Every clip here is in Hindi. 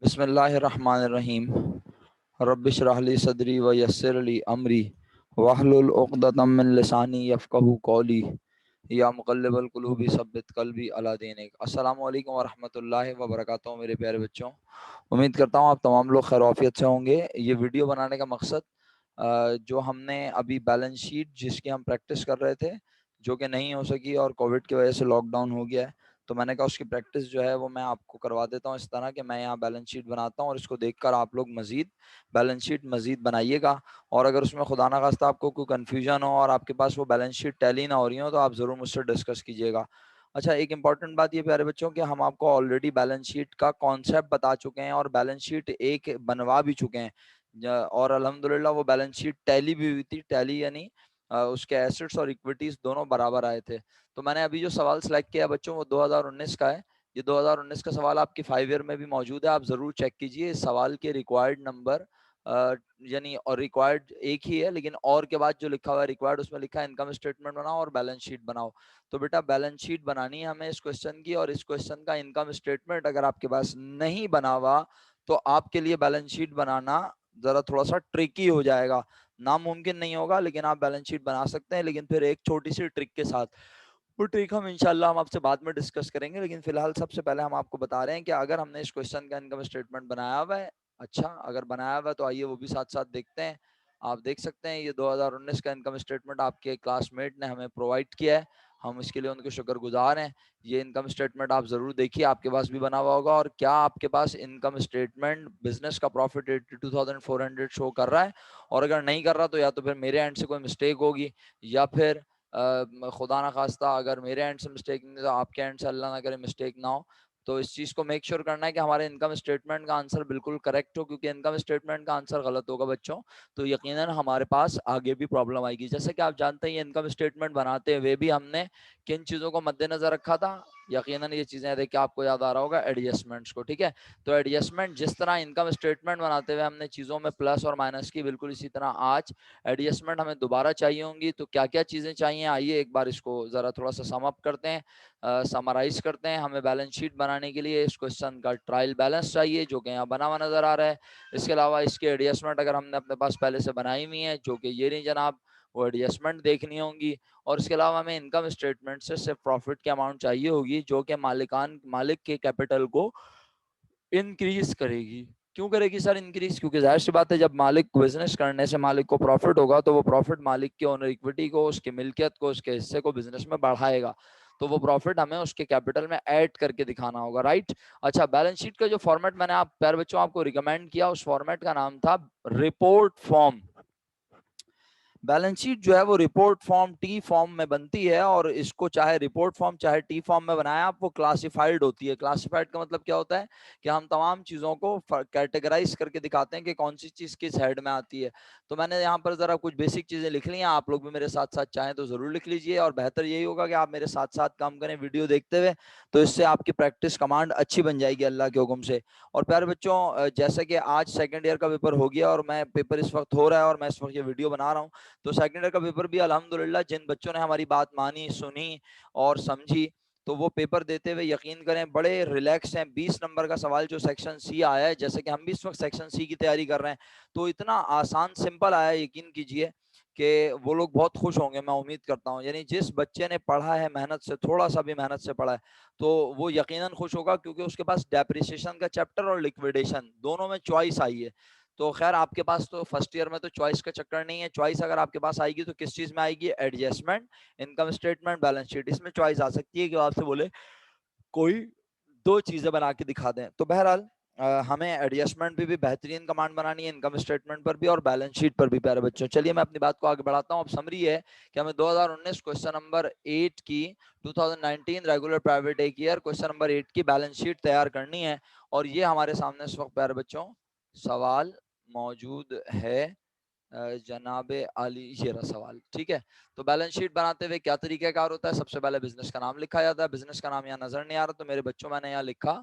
बिस्मिल्लाहिर्रहमानिर्रहीम। रब्बिश्रह ली सदरी व यस्सिर ली अमरी वहलुल उक़दतम मिन लिसानी यफ़क़हू क़ौली या मुक़ल्लिबल क़ुलूबि सब्बित क़ल्बी अला दीनिक। अस्सलामु अलैकुम व रहमतुल्लाहि व बरकातुहू। मेरे प्यारे बच्चों, उम्मीद करता हूँ आप तमाम लोग खैरियत से होंगे। ये वीडियो बनाने का मकसद जो हमने अभी बैलेंस शीट जिसकी हम प्रैक्टिस कर रहे थे, जो कि नहीं हो सकी और कोविड की वजह से लॉकडाउन हो गया है, तो मैंने कहा उसकी प्रैक्टिस जो है वो मैं आपको करवा देता हूँ इस तरह कि मैं यहाँ बैलेंस शीट बनाता हूँ और इसको देखकर आप लोग मज़ीद बैलेंस शीट मज़ीद बनाइएगा। और अगर उसमें खुदा ना खास्ता आपको कोई कन्फ्यूजन हो और आपके पास वो बैलेंस शीट टैली ना हो रही हो, तो आप ज़रूर मुझसे डिस्कस कीजिएगा। अच्छा, एक इंपॉर्टेंट बात ये प्यारे बच्चों कि हम आपको ऑलरेडी बैलेंस शीट का कॉन्सेप्ट बता चुके हैं और बैलेंस शीट एक बनवा भी चुके हैं। और अल्हम्दुलिल्लाह वो बैलेंस शीट टैली भी हुई थी। टैली यानी उसके एसेट्स और इक्विटीज दोनों बराबर आए थे। तो मैंने अभी जो सवाल सेलेक्ट किया बच्चों वो 2019 का है। ये 2019 का सवाल आपकी 5 ईयर में भी मौजूद है, आप ज़रूर चेक कीजिए। इस सवाल के रिक्वायर्ड नंबर यानी और रिक्वायर्ड एक ही है, लेकिन और के बाद जो लिखा हुआ है रिक्वायर्ड, उसमें लिखा है इनकम स्टेटमेंट बनाओ और बैलेंस शीट बनाओ। तो बेटा बैलेंस शीट बनानी है हमें इस क्वेश्चन की, और इस क्वेश्चन का इनकम स्टेटमेंट अगर आपके पास नहीं बना हुआ तो आपके लिए बैलेंस शीट बनाना ज़रा थोड़ा सा ट्रिकी हो जाएगा। नामुमकिन नहीं होगा, लेकिन आप बैलेंस शीट बना सकते हैं, लेकिन फिर एक छोटी सी ट्रिक के साथ। वो ट्रिक हम इंशाल्लाह हम आपसे बाद में डिस्कस करेंगे, लेकिन फिलहाल सबसे पहले हम आपको बता रहे हैं कि अगर हमने इस क्वेश्चन का इनकम स्टेटमेंट बनाया हुआ है, अच्छा अगर बनाया हुआ है तो आइए वो भी साथ साथ देखते हैं। आप देख सकते हैं ये 2019 का इनकम स्टेटमेंट आपके क्लासमेट ने हमें प्रोवाइड किया है, हम इसके लिए उनके शुक्रगुजार हैं। ये इनकम स्टेटमेंट आप ज़रूर देखिए, आपके पास भी बना हुआ होगा। और क्या आपके पास इनकम स्टेटमेंट बिजनेस का प्रॉफिट 82,400 शो कर रहा है? और अगर नहीं कर रहा तो या तो फिर मेरे एंड से कोई मिस्टेक होगी, या फिर खुदा ना खास्ता अगर मेरे एंड से मिस्टेक नहीं तो आपके एंड से अल्लाह ना करे मिस्टेक ना हो। तो इस चीज़ को मेक श्योर करना है कि हमारे इनकम स्टेटमेंट का आंसर बिल्कुल करेक्ट हो, क्योंकि इनकम स्टेटमेंट का आंसर गलत होगा बच्चों तो यकीनन हमारे पास आगे भी प्रॉब्लम आएगी। जैसे कि आप जानते हैं ये इनकम स्टेटमेंट बनाते हुए भी हमने किन चीज़ों को मद्देनजर रखा था? यकीनन ये चीज़ें देख के आपको याद आ रहा होगा, एडजस्टमेंट्स को। ठीक है, तो एडजस्टमेंट जिस तरह इनकम स्टेटमेंट बनाते हुए हमने चीज़ों में प्लस और माइनस की, बिल्कुल इसी तरह आज एडजस्टमेंट हमें दोबारा चाहिए होंगी। तो क्या क्या चीज़ें चाहिए, आइए एक बार इसको ज़रा थोड़ा सा सम अप करते हैं, समराइज करते हैं। हमें बैलेंस शीट बनाने के लिए इस क्वेश्चन का ट्रायल बैलेंस चाहिए, जो कि यहाँ बना हुआ नज़र आ रहा है। इसके अलावा इसके एडजस्टमेंट अगर हमने अपने पास पहले से बनाई हुई है, जो कि ये नहीं जनाब, वो एडजस्टमेंट देखनी होंगी। और इसके अलावा हमें इनकम स्टेटमेंट से सिर्फ प्रॉफिट की अमाउंट चाहिए होगी, जो कि मालिक के कैपिटल को इंक्रीज करेगी। क्यों करेगी सर इंक्रीज? क्योंकि जाहिर सी बात है, जब मालिक बिजनेस करने से मालिक को प्रॉफिट होगा तो वो प्रॉफिट मालिक की ओनर इक्विटी को, उसकी मिल्कियत को, उसके हिस्से को बिजनेस में बढ़ाएगा। तो वो प्रॉफिट हमें उसके कैपिटल में ऐड करके दिखाना होगा, राइट। अच्छा, बैलेंस शीट का जो फॉर्मेट मैंने आप प्यारे बच्चों आपको रिकमेंड किया, उस फॉर्मेट का नाम था रिपोर्ट फॉर्म। बैलेंस शीट जो है वो रिपोर्ट फॉर्म टी फॉर्म में बनती है, और इसको चाहे रिपोर्ट फॉर्म चाहे टी फॉर्म में बनाया आप, वो क्लासिफाइड होती है। क्लासिफाइड का मतलब क्या होता है कि हम तमाम चीज़ों को कैटेगराइज करके दिखाते हैं कि कौन सी चीज़ किस हेड में आती है। तो मैंने यहाँ पर ज़रा कुछ बेसिक चीज़ें लिख ली हैं, आप लोग भी मेरे साथ साथ चाहें तो ज़रूर लिख लीजिए, और बेहतर यही होगा कि आप मेरे साथ साथ काम करें वीडियो देखते हुए, तो इससे आपकी प्रैक्टिस कमांड अच्छी बन जाएगी अल्लाह के हुक्म से। और प्यारे बच्चों, जैसे कि आज सेकेंड ईयर का पेपर हो गया और मैं पेपर इस वक्त हो रहा है और मैं इस वक्त ये वीडियो बना रहा हूँ, तो सेकंड ईयर का पेपर भी अल्हम्दुलिल्लाह जिन बच्चों ने हमारी बात मानी, सुनी और समझी, तो वो पेपर देते हुए यकीन करें बड़े रिलैक्स हैं। 20 नंबर का सवाल जो सेक्शन सी आया है, जैसे कि हम भी इस वक्त सेक्शन सी की तैयारी कर रहे हैं, तो इतना आसान सिंपल आया है, यकीन कीजिए कि वो लोग बहुत खुश होंगे, मैं उम्मीद करता हूँ। यानी जिस बच्चे ने पढ़ा है मेहनत से, थोड़ा सा भी मेहनत से पढ़ा है, तो वो यकीनन खुश होगा, क्योंकि उसके पास डेप्रिसिएशन का चैप्टर और लिक्विडेशन दोनों में चॉइस आई है। तो खैर आपके पास तो फर्स्ट ईयर में तो चॉइस का चक्कर नहीं है। चॉइस अगर आपके पास आएगी तो किस चीज में आएगी? Adjustment, income statement, balance sheet, इसमें चॉइस आ सकती है कि आपसे बोले कोई दो चीजें बना के दिखा दें। तो बहरहाल हमें एडजस्टमेंट भी बेहतरीन कमांड बनानी है, इनकम स्टेटमेंट पर भी और बैलेंस शीट पर भी। प्यारे बच्चों, चलिए मैं अपनी बात को आगे बढ़ाता हूँ। अब समरी है कि हमें 2019 क्वेश्चन नंबर 8 की 2019 रेगुलर प्राइवेट एक ईयर क्वेश्चन नंबर 8 की बैलेंस शीट तैयार करनी है, और ये हमारे सामने इस वक्त प्यारे बच्चों सवाल मौजूद है। जनाब आली, ये रहा सवाल। ठीक है, तो बैलेंस शीट बनाते हुए क्या तरीकाकार होता है? सबसे पहले बिजनेस का नाम लिखा जाता है। बिजनेस का नाम यहाँ नजर नहीं आ रहा, तो मेरे बच्चों मैंने यहाँ लिखा,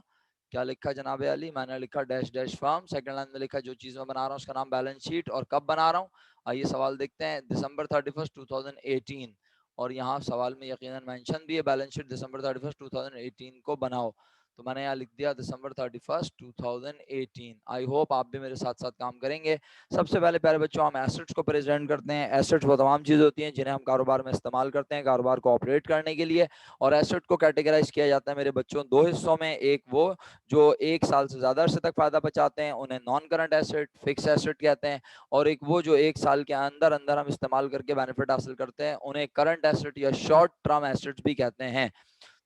क्या लिखा जनाब अली? मैंने लिखा dash dash firm. Second line में लिखा जो चीज मैं बना रहा हूँ उसका नाम बैलेंस शीट, और कब बना रहा हूँ आइए सवाल देखते हैं। दिसंबर 31st 2018, और यहाँ सवाल में यकीनन मेंशन भी है बैलेंस शीट दिसंबर 31st 2018 को बनाओ। तो मैंने यहाँ लिख दिया दिसंबर 31 2018। आई होप आप भी मेरे साथ साथ काम करेंगे। सबसे पहले प्यारे बच्चों हम एसेट्स को प्रेजेंट करते हैं। एसेट्स वो तमाम चीज़ें होती हैं जिन्हें हम कारोबार में इस्तेमाल करते हैं कारोबार को ऑपरेट करने के लिए। और एसेट को कैटेगराइज किया जाता है मेरे बच्चों दो हिस्सों में। एक वो जो 1 साल से ज़्यादा अरसे तक फायदा बचाते हैं उन्हें non current asset fix asset कहते हैं। और एक वो जो 1 साल के अंदर अंदर हम इस्तेमाल करके बेनिफिट हासिल करते हैं उन्हें करंट एसेट या शॉर्ट टर्म एसेट्स भी कहते हैं।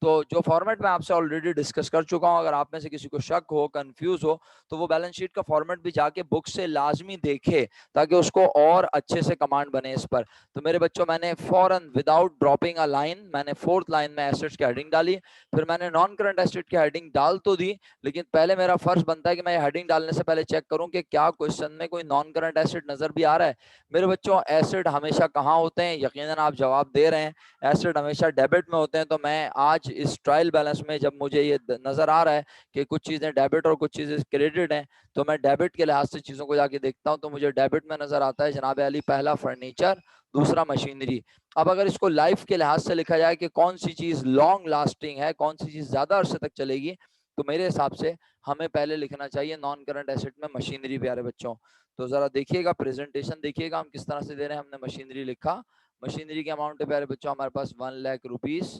तो जो फॉर्मेट मैं आपसे ऑलरेडी डिस्कस कर चुका हूं, अगर आप में से किसी को शक हो कंफ्यूज हो तो वो बैलेंस शीट का फॉर्मेट भी जाके बुक से लाजमी देखे ताकि उसको और अच्छे से कमांड बने इस पर। तो मेरे बच्चों मैंने फौरन विदाउट ड्रॉपिंग अ लाइन मैंने 4th लाइन में एसेट्स की हेडिंग डाली। फिर मैंने नॉन करंट एसेट की हेडिंग डाल तो दी, लेकिन पहले मेरा फर्ज बनता है कि मैं हेडिंग डालने से पहले चेक करूं कि क्या क्वेश्चन में कोई नॉन करंट एसेट नजर भी आ रहा है। मेरे बच्चों एसेट हमेशा कहाँ होते हैं, यकीनन आप जवाब दे रहे हैं, एसेट हमेशा डेबिट में होते हैं। तो मैं आज इस ट्रायल बैलेंस में जब मुझे ये नजर आ रहा है कि कुछ चीजें डेबिट और कुछ चीजें क्रेडिट हैं, तो मैं डेबिट के लिहाज से चीजों को जाके देखता हूं। तो मुझे डेबिट में नजर आता है जनाब अली पहला फर्नीचर, दूसरा मशीनरी। अब अगर इसको लाइफ के लिहाज से लिखा जाए कि कौन सी चीज लॉन्ग लास्टिंग है, कौन सी चीज ज्यादा अरसे तक चलेगी, तो मेरे हिसाब से हमें पहले लिखना चाहिए नॉन करंट एसेट में मशीनरी। प्यारे बच्चों तो जरा देखिएगा प्रेजेंटेशन, देखिएगा हम किस तरह से दे रहे हैं। हमने मशीनरी लिखा, मशीनरी के अमाउंट है प्यारे बच्चों हमारे पास 1,00,000 रुपीस।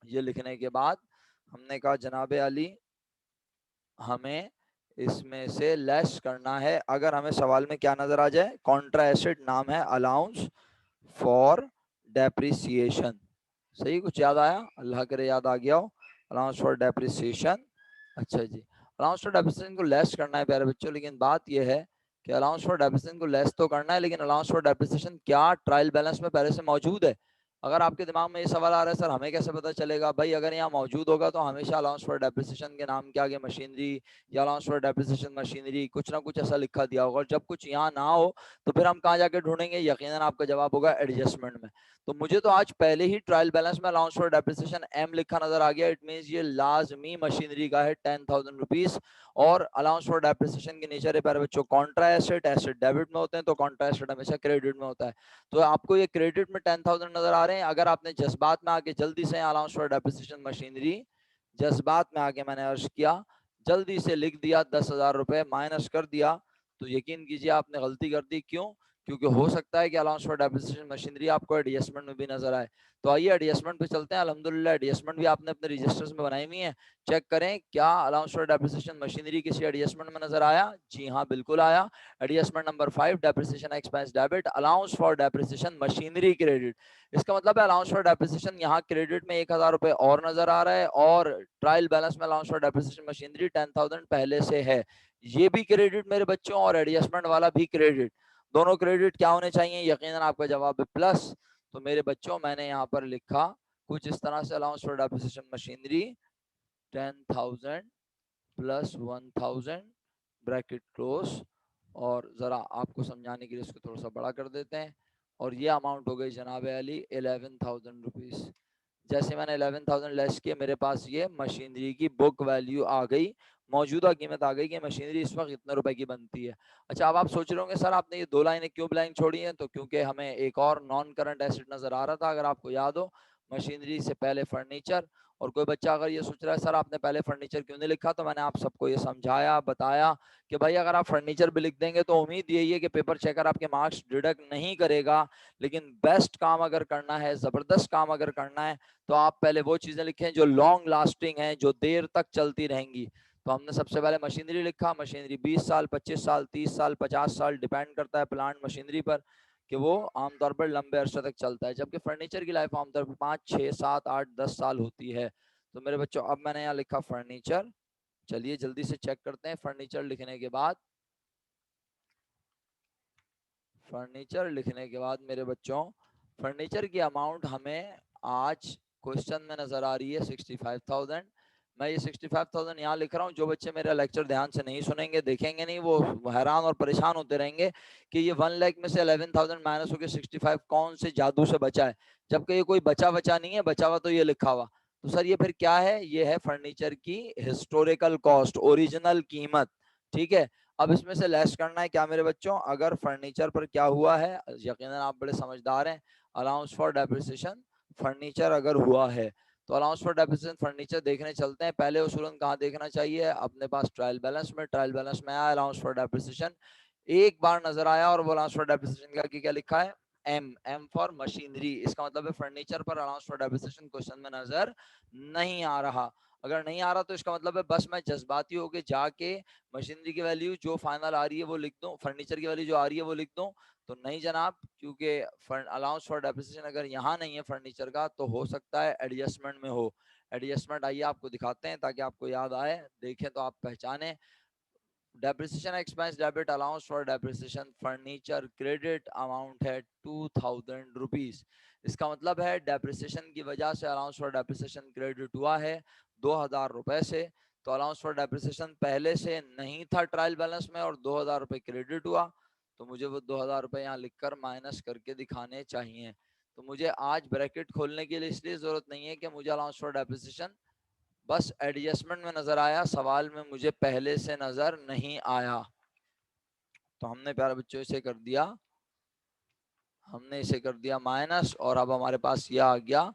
ये लिखने के बाद हमने कहा जनाबे अली हमें इसमें से लेस करना है। अगर हमें सवाल में क्या नजर आ जाए, कॉन्ट्रा एसेट नाम है अलाउंस फॉर डेप्रिसिएशन। सही कुछ याद आया, अल्लाह करे याद आ गया हो। अलाउंस फॉर डेप्रिसिएशन, अच्छा जी, अलाउंस फॉर डेप्रिसिएशन को लेस करना है प्यारे बच्चों। लेकिन बात यह है कि अलाउंस फॉर डेप्रिसिएशन को लेस तो करना है, लेकिन अलाउंस फॉर डेप्रिसिएशन क्या ट्रायल बैलेंस में पहले से मौजूद है? अगर आपके दिमाग में ये सवाल आ रहा है सर हमें कैसे पता चलेगा, भाई अगर यहाँ मौजूद होगा तो हमेशा अलाउंस फॉर डेप्रिसिएशन के नाम के आगे मशीनरी या अलाउंस फॉर डेप्रिसिएशन मशीनरी कुछ ना कुछ ऐसा लिखा दिया होगा। और जब कुछ यहाँ ना हो तो फिर हम कहाँ जाके ढूंढेंगे? यकीनन आपका जवाब होगा एडजस्टमेंट में। तो मुझे तो आज पहले ही ट्रायल बैलेंस में अलाउंस फॉर डेप्रिसिएशन एम लिखा नजर आ गया। इट मींस ये लाजमी मशीनरी का है 10,000 रुपीज। और अलाउंस फॉर डेप्रिसिएशन के नेचर है प्यारे बच्चों कॉन्ट्रा एसेट, एसेट डेबिट में होते हैं तो कॉन्ट्रा एसेट हमेशा क्रेडिट में होता है। तो आपको ये क्रेडिट में 10,000 नजर आ रहे हैं। अगर आपने जज्बात में आके जल्दी से अलाउंस फॉर डेप्रिसिएशन मशीनरी, जज्बात में आके मैंने अर्ज किया, जल्दी से लिख दिया 10,000 रुपए माइनस कर दिया, तो यकीन कीजिए आपने गलती कर दी। क्यों? क्योंकि हो सकता है कि अलाउंस फॉर डेप्रिसिएशन मशीनरी आपको एडजस्टमेंट में भी नजर आए। तो आइए एडजस्टमेंट पे चलते हैं। अल्हम्दुलिल्लाह एडजस्टमेंट भी आपने अपने रजिस्टर्स में बनाई हुई है। चेक करें क्या अलाउंस फॉर डेप्रिसिएशन मशीनरी किसी एडजस्टमेंट में नजर आया? जी हाँ बिल्कुल आया। Adjustment number 5 depreciation expense debit, allowance for depreciation machinery credit. इसका मतलब है अलाउंस फॉर डेप्रिसिएशन यहाँ क्रेडिट में 1,000 रुपए और नजर आ रहा है, और ट्रायल बैलेंस में अलाउंस फॉर डेप्रिसिएशन मशीनरी 10,000 पहले से है। ये भी क्रेडिट मेरे बच्चों और एडजस्टमेंट वाला भी क्रेडिट, दोनों क्रेडिट क्या होने चाहिए? यकीनन आपका जवाब है प्लस। तो मेरे बच्चों मैंने यहाँ पर लिखा कुछ इस तरह से, allowance for depreciation machinery 10,000 plus 1,000 bracket close. और जरा आपको समझाने के लिए इसको थोड़ा सा बड़ा कर देते हैं। और ये अमाउंट हो गई जनाब अली 11,000 रुपीज। जैसे मैंने 11,000 लेस किए मेरे पास ये मशीनरी की बुक वैल्यू आ गई, मौजूदा कीमत आ गई कि मशीनरी इस वक्त इतने रुपए की बनती है। अच्छा अब आप सोच रहे होंगे सर आपने ये दो लाइनें क्यों ब्लैंक छोड़ी हैं? तो क्योंकि हमें एक और नॉन करंट एसेट नजर आ रहा था। अगर आपको याद हो मशीनरी से पहले फर्नीचर। और कोई बच्चा अगर ये सोच रहा है सर आपने पहले फर्नीचर क्यों नहीं लिखा, तो मैंने आप सबको ये समझाया बताया कि भाई अगर आप फर्नीचर भी लिख देंगे तो उम्मीद यही है कि पेपर चेकर आपके मार्क्स डिडक्ट नहीं करेगा। लेकिन बेस्ट काम अगर करना है, जबरदस्त काम अगर करना है, तो आप पहले वो चीजें लिखें जो लॉन्ग लास्टिंग हैं, जो देर तक चलती रहेंगी। तो हमने सबसे पहले मशीनरी लिखा। मशीनरी 20 साल 25 साल 30 साल 50 साल डिपेंड करता है प्लांट मशीनरी पर कि वो आमतौर पर लंबे अरसे तक चलता है, जबकि फर्नीचर की लाइफ आमतौर पर 5 6 7 8 10 साल होती है। तो मेरे बच्चों अब मैंने यहाँ लिखा फर्नीचर। चलिए जल्दी से चेक करते हैं। फर्नीचर लिखने के बाद, फर्नीचर लिखने के बाद मेरे बच्चों फर्नीचर की अमाउंट हमें आज क्वेश्चन में नजर आ रही है 65,000। मैं ये 65,000 यहाँ लिख रहा हूँ। जो बच्चे मेरा लेक्चर ध्यान से नहीं सुनेंगे देखेंगे नहीं वो हैरान और परेशान होते रहेंगे कि ये 1 लाख में से 11,000 माइनस होकर 65 कौन से जादू से बचा है, जबकि ये कोई बचा बचा नहीं है। बचा हुआ तो ये लिखा हुआ, तो सर ये फिर क्या है? ये है फर्नीचर की हिस्टोरिकल कॉस्ट, ओरिजिनल कीमत। ठीक है, अब इसमें से लेस करना है क्या मेरे बच्चों? अगर फर्नीचर पर क्या हुआ है, यकीनन आप बड़े समझदार हैं, अलाउंस फॉर डेप्रिसिएशन फर्नीचर अगर हुआ है तो अलाउंस फॉर डेप्रिसिएशन फर्नीचर देखने चलते हैं। पहले उसूलन कहाँ देखना चाहिए, अपने पास ट्रायल बैलेंस में। ट्रायल बैलेंस में आया अलाउंस फॉर डेप्रिसिएशन, एक बार नजर आया और वो अलाउंस फॉर डेप्रिसिएशन का क्या लिखा है, एम फॉर मशीनरी। इसका मतलब है फर्नीचर पर अलाउंस फॉर डेप्रिसिएशन क्वेश्चन में नजर नहीं आ रहा। अगर नहीं आ रहा तो इसका मतलब है बस मैं जज्बाती होके जाके मशीनरी की वैल्यू जो फाइनल आ रही है वो लिख दूं, फर्नीचर की वैल्यू जो आ रही है वो लिख दूं। तो नहीं जनाब, क्योंकि अलाउंस फॉर डेप्रिसिएशन अगर यहाँ नहीं है फर्नीचर का तो हो सकता है एडजस्टमेंट में हो। एडजस्टमेंट आइए आपको दिखाते हैं ताकि आपको याद आए, देखें तो आप पहचाने। Depreciation expense debit allowance for depreciation furniture credit amount है 2000 रुपीज। इसका मतलब है डेप्रिसिएशन की वजह से अलाउंस फॉर डेप्रिसिएशन क्रेडिट हुआ है 2000 रुपए से। तो अलाउंस फॉर डेप्रिसिएशन पहले से नहीं था ट्रायल बैलेंस में और 2000 रुपए क्रेडिट हुआ, तो मुझे वो 2000 रुपए यहाँ लिखकर माइनस करके दिखाने चाहिए। तो मुझे आज ब्रैकेट खोलने की इसलिए जरूरत नहीं है कि मुझे अलाउंस फॉर डेप्रिसिएशन बस एडजस्टमेंट में नजर आया, सवाल में मुझे पहले से नजर नहीं आया। तो हमने प्यारे बच्चों इसे कर दिया, हमने इसे कर दिया माइनस, और अब हमारे पास यह आ गया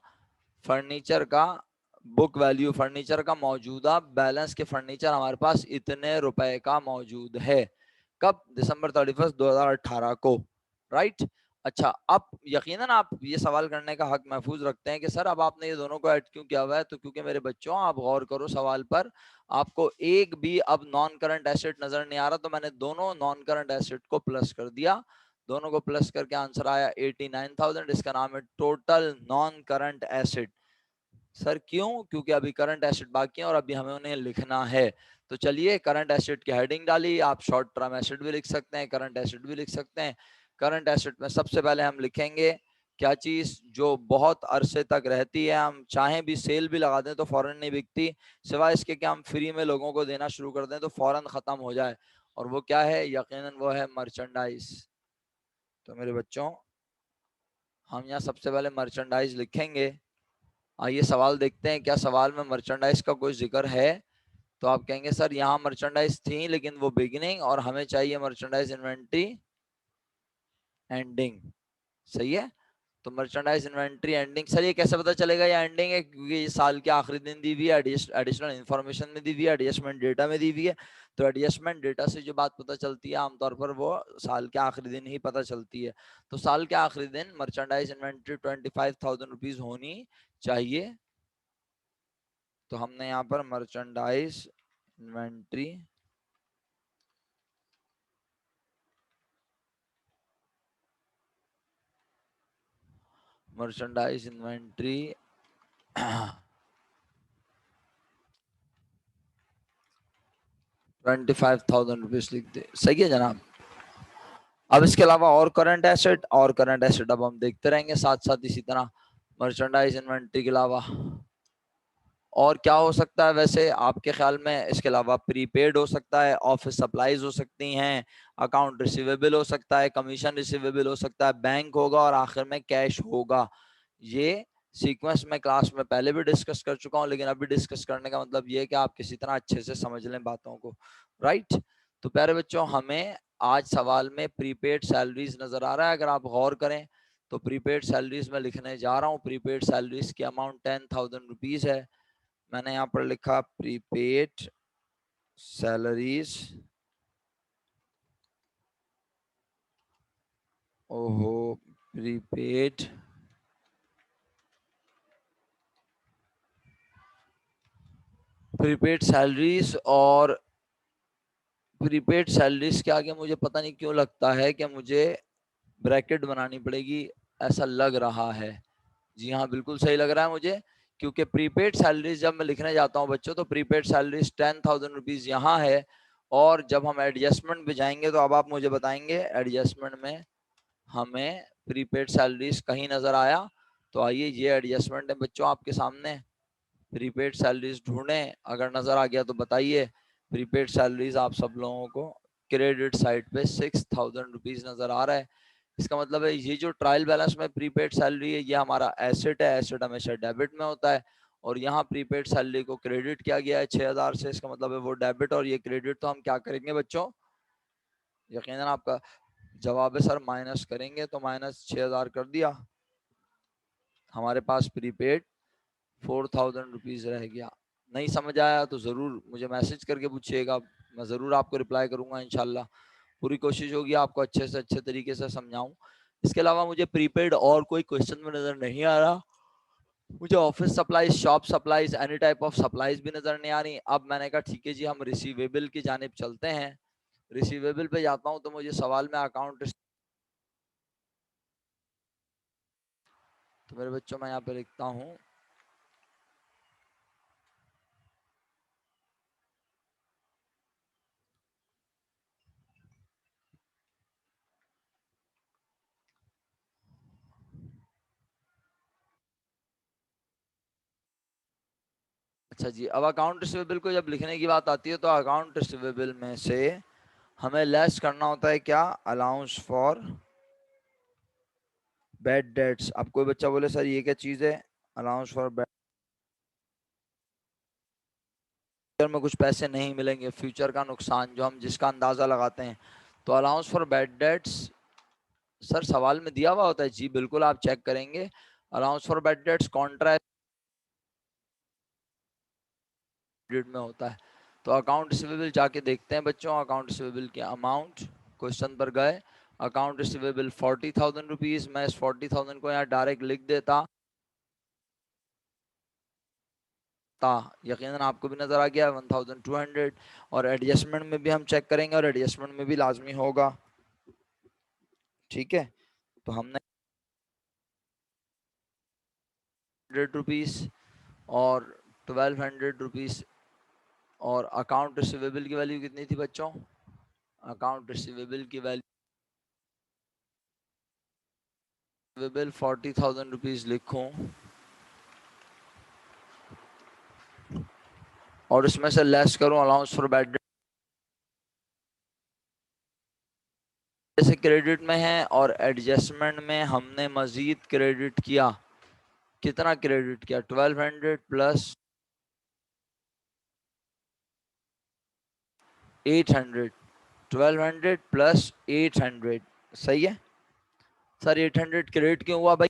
फर्नीचर का बुक वैल्यू, फर्नीचर का मौजूदा बैलेंस के फर्नीचर हमारे पास इतने रुपए का मौजूद है। कब, दिसंबर 31 2018 को, राइट। अच्छा, अब यकीनन आप ये सवाल करने का हक महफूज रखते हैं कि सर अब आपने ये दोनों को ऐड क्यों किया हुआ है। तो क्योंकि मेरे बच्चों आप गौर करो सवाल पर, आपको एक भी अब नॉन करंट एसेट नजर नहीं आ रहा, तो मैंने दोनों नॉन करंट एसेट को प्लस कर दिया। दोनों को प्लस करके आंसर आया 89,000। इसका नाम है total non current asset. Sir क्यों, क्योंकि अभी करंट एसेट बाकी है और अभी हमें उन्हें लिखना है। तो चलिए करंट एसेट की हेडिंग डाली, आप शॉर्ट टर्म एसेट भी लिख सकते हैं, करंट एसेट भी लिख सकते हैं। करंट एसेट में सबसे पहले हम लिखेंगे क्या चीज जो बहुत अरसे तक रहती है, हम चाहें भी सेल भी लगा दें तो फौरन नहीं बिकती, सिवाय इसके कि हम फ्री में लोगों को देना शुरू कर दें तो फौरन खत्म हो जाए। और वो क्या है, यकीनन वो है मर्चेंडाइज। तो मेरे बच्चों हम यहाँ सबसे पहले मर्चेंडाइज लिखेंगे। आइए सवाल देखते हैं, क्या सवाल में मर्चेंडाइज का कोई जिक्र है। तो आप कहेंगे सर यहाँ मर्चेंडाइज थी लेकिन वो बिगिनिंग, और हमें चाहिए मर्चेंडाइज इन्वेंट्री एंडिंग। सही है। तो मर्चेंडाइज इन्वेंट्री एंडिंग, सर ये कैसे पता चलेगा ये एंडिंग है, क्योंकि ये साल के आखिरी दिन दी हुई है, एडिशनल इन्फॉर्मेशन में दी हुई है, एडजस्टमेंट डेटा में दी हुई है। तो एडजस्टमेंट डेटा से जो बात पता चलती है आमतौर पर वो साल के आखिरी दिन ही पता चलती है। तो साल के आखिरी दिन मर्चेंडाइज इन्वेंट्री 25,000 रुपीज होनी चाहिए। तो हमने यहाँ पर merchandise inventory merchandise inventory 25,000 rupees लिख दे। सही है जनाब। अब इसके अलावा और करंट एसेट, और करंट एसेट अब हम देखते रहेंगे साथ साथ इसी तरह मर्चेंडाइज इन्वेंट्री के अलावा और क्या हो सकता है। वैसे आपके ख्याल में इसके अलावा प्रीपेड हो सकता है, ऑफिस सप्लाईज हो सकती हैं, अकाउंट रिसीवेबल हो सकता है, कमीशन रिसीवेबल हो सकता है, बैंक होगा और आखिर में कैश होगा। ये सीक्वेंस में क्लास में पहले भी डिस्कस कर चुका हूँ, लेकिन अभी डिस्कस करने का मतलब ये है कि आप किसी तरह अच्छे से समझ लें बातों को, राइट। तो प्यारे बच्चों हमें आज सवाल में प्रीपेड सैलरीज नजर आ रहा है। अगर आप गौर करें तो प्रीपेड सैलरीज में लिखने जा रहा हूँ, प्रीपेड सैलरीज की अमाउंट 10,000 रुपीज है। मैंने यहाँ पर लिखा प्रीपेड सैलरीज, ओहो, प्रीपेड प्रीपेड सैलरीज। और प्रीपेड सैलरीज के आगे मुझे पता नहीं क्यों लगता है कि मुझे ब्रैकेट बनानी पड़ेगी, ऐसा लग रहा है। जी हाँ, बिल्कुल सही लग रहा है मुझे, क्योंकि प्रीपेड सैलरीज जब मैं लिखने जाता हूँ बच्चों तो प्रीपेड सैलरीज 10,000 रुपीज यहाँ है। और जब हम एडजस्टमेंट पे जाएंगे तो अब आप मुझे बताएंगे एडजस्टमेंट में हमें प्रीपेड सैलरीज कहीं नजर आया। तो आइए ये एडजस्टमेंट है बच्चों आपके सामने, प्रीपेड सैलरीज ढूंढें, अगर नजर आ गया तो बताइए। प्रीपेड सैलरीज आप सब लोगों को क्रेडिट साइड पे 6,000 रुपीज नजर आ रहा है। इसका मतलब है ये जो ट्रायल बैलेंस में प्रीपेड सैलरी है ये हमारा एसेट है, एसेट हमेशा डेबिट में होता है। और यहाँ प्रीपेड सैलरी को क्रेडिट किया गया है 6,000 से, इसका मतलब है वो डेबिट और ये क्रेडिट। तो हम क्या करेंगे बच्चों, यकीनन आपका जवाब है सर माइनस करेंगे, तो माइनस 6,000 कर दिया। हमारे पास प्रीपेड ₹4000 रह गया। नहीं समझ आया तो ज़रूर मुझे मैसेज करके पूछिएगा, मैं ज़रूर आपको रिप्लाई करूँगा इंशाल्लाह। पूरी कोशिश होगी आपको अच्छे से अच्छे तरीके से समझाऊँ। इसके अलावा मुझे प्रीपेड और कोई क्वेश्चन में नज़र नहीं आ रहा। मुझे office supplies, shop supplies, any type of supplies भी नज़र नहीं आ रही। अब मैंने कहा ठीक है जी, हम रिसीवेबल की जानिब चलते हैं। रिसीवेबल पे जाता हूँ तो मुझे सवाल में अकाउंट, तो मेरे बच्चों मैं यहाँ पे लिखता हूँ अच्छा जी। अब अकाउंट रिसीवेबल को जब लिखने की बात आती है तो अकाउंट रिसीवेबल में से हमें लेस करना होता है क्या, अलाउंस फॉर बैड डेट्स। अब कोई बच्चा बोले सर ये क्या चीज़ है, अलाउंस फॉर बैड, फ्यूचर में कुछ पैसे नहीं मिलेंगे, फ्यूचर का नुकसान जो हम जिसका अंदाज़ा लगाते हैं। तो allowance for bad debts sir सवाल में दिया हुआ होता है जी, बिल्कुल आप चेक करेंगे। Allowance for bad debts contract में होता है। तो अकाउंट रिसीवेबल जाके देखते हैं बच्चों, अकाउंट रिसीवेबल की अमाउंट, क्वेश्चन पर गए, अकाउंट रिसीवेबल ₹40,000। मैं इस 40,000 को यहाँ डायरेक्ट लिख देता था, यकीनन आपको भी नजर आ गया 1200। और एडजस्टमेंट में भी हम चेक करेंगे और एडजस्टमेंट में भी लाजमी होगा, ठीक है। तो हमने ₹100 और ₹1200, और अकाउंट रिसीवेबल की वैल्यू कितनी थी बच्चों, अकाउंट रिसीवेबल की वैल्यू ₹40,000 लिखूं और इसमें से लेस करूं अलाउंस फॉर बैड डेट, जैसे क्रेडिट में है और एडजस्टमेंट में हमने मजीद क्रेडिट किया, कितना क्रेडिट किया, 1200 प्लस 800, 1200 प्लस 800, सही है सर। 800 क्रेडिट क्यों हुआ भाई,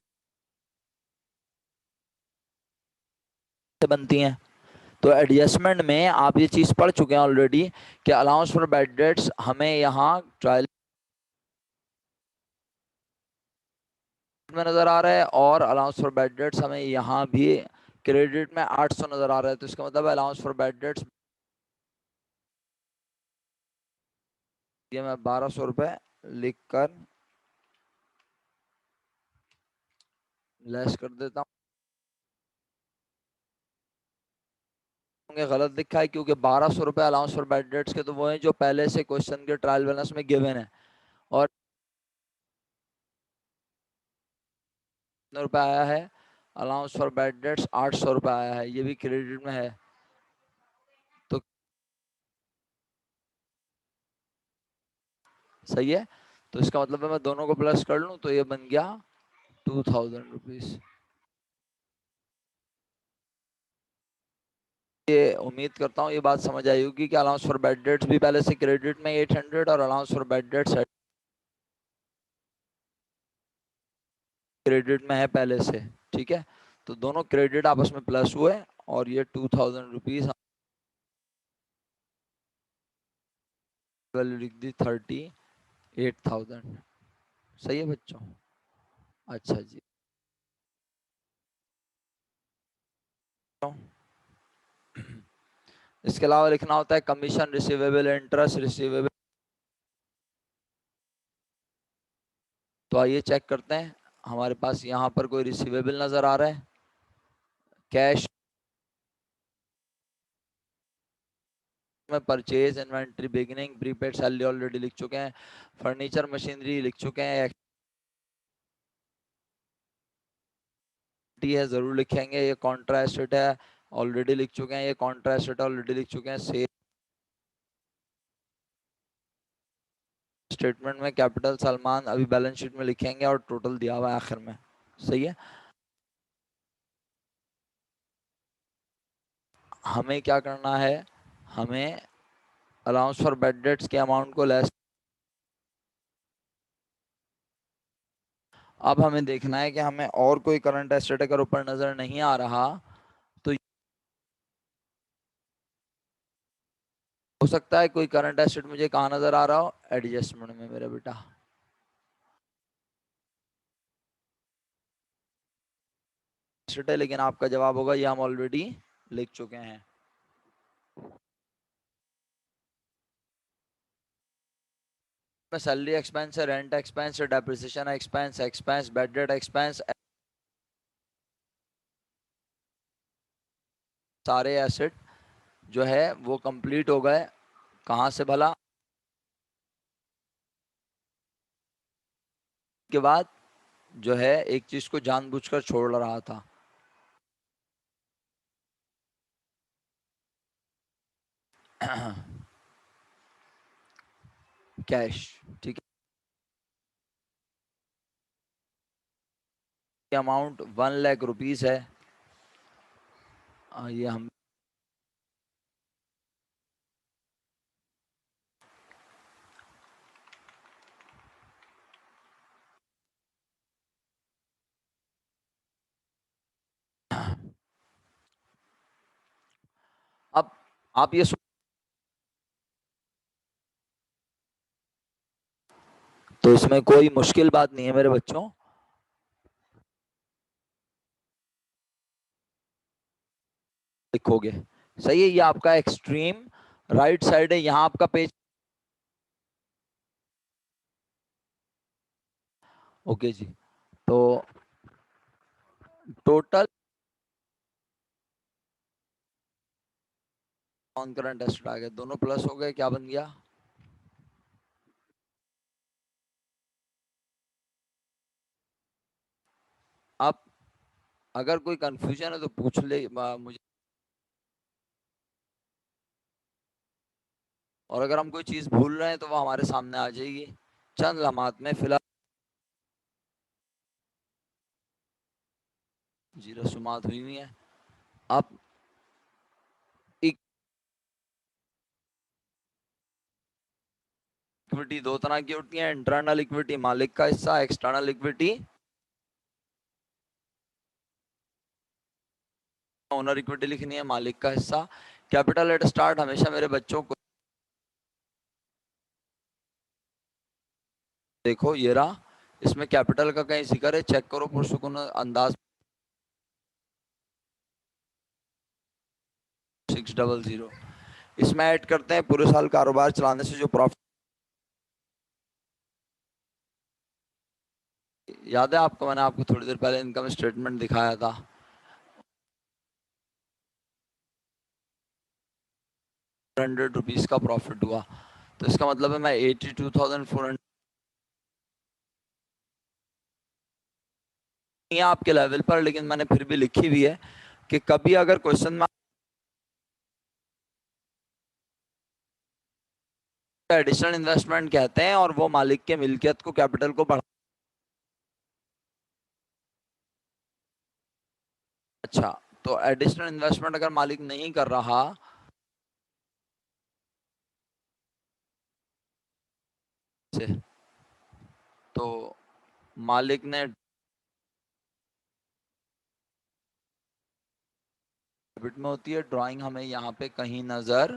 बनती हैं। तो एडजस्टमेंट में आप ये चीज़ पढ़ चुके हैं ऑलरेडी कि अलाउंस फॉर बैड डेट्स हमें यहाँ ट्रायल में नज़र आ रहा है और अलाउंस फॉर बैड डेट्स हमें यहाँ भी क्रेडिट में 800 नज़र आ रहा है। तो इसका मतलब अलाउंस फॉर बैड डेट्स ये मैं ₹1200 लिख कर लेस कर देता हूँ। गलत लिखा है क्योंकि ₹1200 अलाउंस फॉर बैड डेट्स के तो वो हैं जो पहले से क्वेश्चन के ट्रायल बैलेंस में गिवन है। और कितने रुपए आया है, अलाउंस फॉर बैड डेट्स ₹800 आया है, ये भी क्रेडिट में है। तो सही है, तो इसका मतलब है मैं दोनों को प्लस कर लूं तो ये बन गया ₹2000। ये उम्मीद करता हूँ ये बात समझ आई होगी कि अलाउंस फॉर बैड डेट्स भी पहले से क्रेडिट में 800 और allowance for bad debts credit में है पहले से, ठीक है। तो दोनों क्रेडिट आपस में प्लस हुए और ये ₹2000 वैल्यू लिख दी 38,000, सही है बच्चों। अच्छा जी, इसके अलावा लिखना होता है कमीशन रिसीवेबल, इंटरेस्ट रिसीवेबल। तो आइए चेक करते हैं, हमारे पास यहाँ पर कोई रिसीवेबल नजर आ रहा है, कैश में purchase, inventory, beginning, prepaid salary already लिख चुके हैं, फर्नीचर मशीनरी लिख चुके हैं, है जरूर लिखेंगे, ये कॉन्ट्रा एसेट है ऑलरेडी लिख चुके हैं, ये कॉन्ट्रा एसेट ऑलरेडी लिख चुके हैं। सेल स्टेटमेंट में कैपिटल सलमान अभी बैलेंस शीट में लिखेंगे और टोटल दिया हुआ है आखिर में, सही है। हमें क्या करना है, हमें अलाउंस फॉर बैड डेट्स के अमाउंट को लेस, अब हमें देखना है कि हमें और कोई करंट एसेट अगर ऊपर नजर नहीं आ रहा हो सकता है कोई करंट एसेट मुझे कहाँ नजर आ रहा हो, एडजस्टमेंट में मेरा बेटा। एसेट है, लेकिन आपका जवाब होगा ये हम ऑलरेडी लिख चुके हैं। सैलरी एक्सपेंस है, रेंट एक्सपेंस है, depreciation expense, expense bad debt expense, सारे एसेट जो है वो कंप्लीट हो गए। कहाँ से भला? के बाद जो है एक चीज को जानबूझकर छोड़ रहा था। कैश, ठीक है। अमाउंट 1 लाख रुपीज है। ये हम अब आप ये तो इसमें कोई मुश्किल बात नहीं है मेरे बच्चों। लिखोगे, सही है। ये आपका एक्सट्रीम राइट साइड है, यहाँ आपका पेज। ओके जी। तो टोटल ऑन करंट एसेट आ गए, दोनों प्लस हो गए, क्या बन गया? अब अगर कोई कंफ्यूजन है तो पूछ ले मुझे। और अगर हम कोई चीज भूल रहे हैं तो वो हमारे सामने आ जाएगी चंद लम्हात में। फिलहाल जी रसूमात हुई हुई है। अब इक्विटी दो तरह की होती है, इंटरनल इक्विटी मालिक का हिस्सा, एक्सटर्नल इक्विटी ओनर इक्विटी लिखनी है, मालिक का हिस्सा। कैपिटल एट स्टार्ट हमेशा मेरे बच्चों को देखो, ये रहा। इसमें कैपिटल का कहीं जिक्र है, चेक करो पुरसुकून अंदाज। 600। इसमें ऐड करते हैं पूरे साल कारोबार चलाने से जो प्रॉफिट। याद है आपको, मैंने आपको थोड़ी देर पहले इनकम स्टेटमेंट दिखाया था। 100 रुपीज का प्रॉफिट हुआ, तो इसका मतलब है मैं 82,400 नहीं है आपके लेवल पर, लेकिन मैंने फिर भी लिखी हुई है कि कभी अगर क्वेश्चन में एडिशनल इन्वेस्टमेंट कहते हैं और वो मालिक के मिल्कियत को, कैपिटल को बढ़ा। अच्छा, तो एडिशनल इन्वेस्टमेंट अगर मालिक नहीं कर रहा से, तो मालिक ने डेबिट में होती है। ड्राइंग हमें यहाँ पे कहीं नजर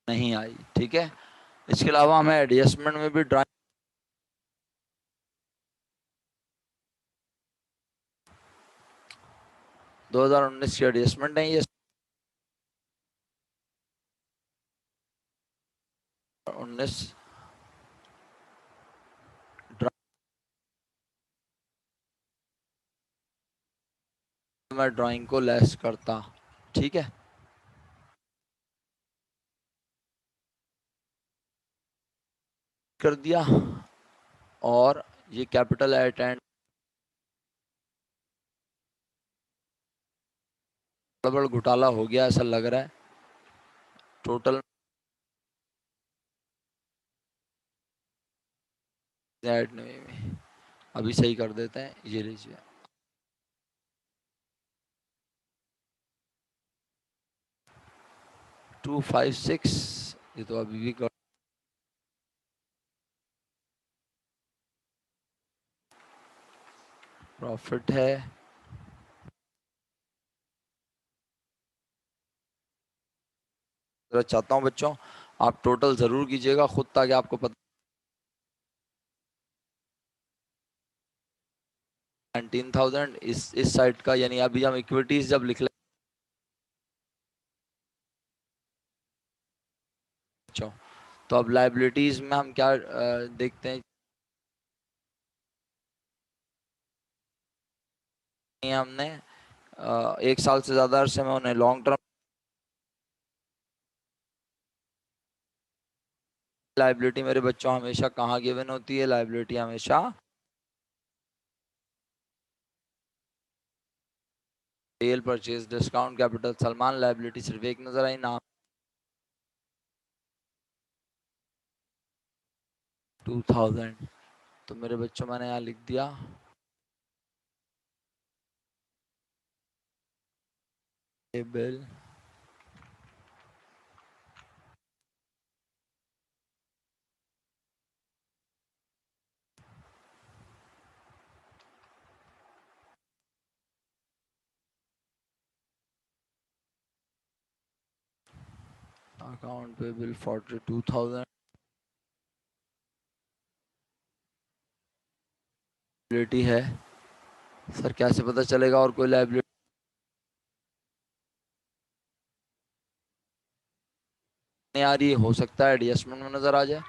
नहीं आई, ठीक है। इसके अलावा हमें एडजस्टमेंट में भी ड्राइंग 2019 की एडजस्टमेंट है ये। 19 मैं ड्राइंग को लेस करता, ठीक है। कर दिया। और ये कैपिटल एट एंड गड़बड़ घोटाला हो गया ऐसा लग रहा है। टोटल ऐड में अभी सही कर देते हैं, ये लीजिए। 256, ये तो अभी भी प्रॉफिट है। जरा चाहता हूँ बच्चों आप टोटल जरूर कीजिएगा खुद, ताकि आपको पता 19,000 इस साइड का, यानी अभी हम इक्विटीज जब लिख ले बच्चों, तो अब लाइबिलिटीज में हम क्या देखते हैं, हमने 1 साल से ज्यादा अरसे में उन्हें लॉन्ग टर्म लाइबिलिटी मेरे बच्चों हमेशा कहाँ गिवन होती है, लाइबिलिटी हमेशा cell purchase discount capital. Salman liability सिर्फ एक नजर आई नाम 2000, तो मेरे बच्चों मैंने यहाँ लिख दिया बिल अकाउंट पे बिल 42,000 लाइबिलिटी है। सर कैसे पता चलेगा और कोई लाइबिलिटी नहीं आ रही है? हो सकता है एडजस्टमेंट में नजर आ जाए,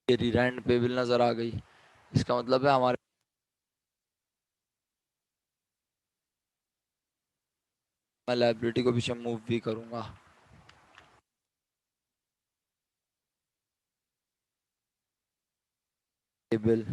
रिरेंट पे बिल नजर आ गई, इसका मतलब है हमारे मैं लाइबिलिटी को पीछे मूव भी करूंगा। ये bill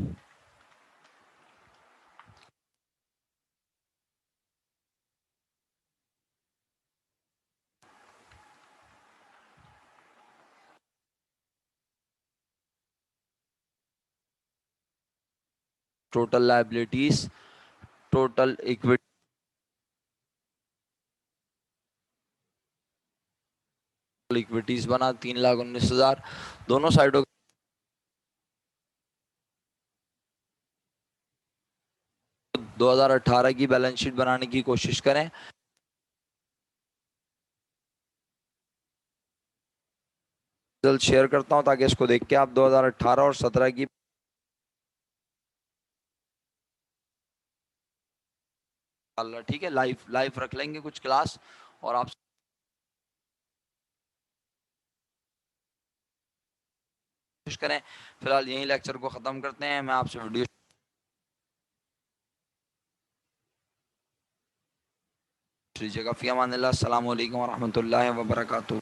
total liabilities, total equity equities बना 3,19,000 दोनों साइडों 2018 की बैलेंस शीट बनाने की कोशिश करें। जल्द शेयर करता हूं ताकि इसको देख के आप 2018 और 17 की ठीक है लाइव लाइव रख लेंगे कुछ क्लास, और आप कोशिश करें। फिलहाल यही लेक्चर को ख़त्म करते हैं, मैं आपसे वीडियो लीजिएगा। फ़ी अमानिल्लाह, अस्सलामु अलैकुम व रहमतुल्लाहि व बरकातुहू।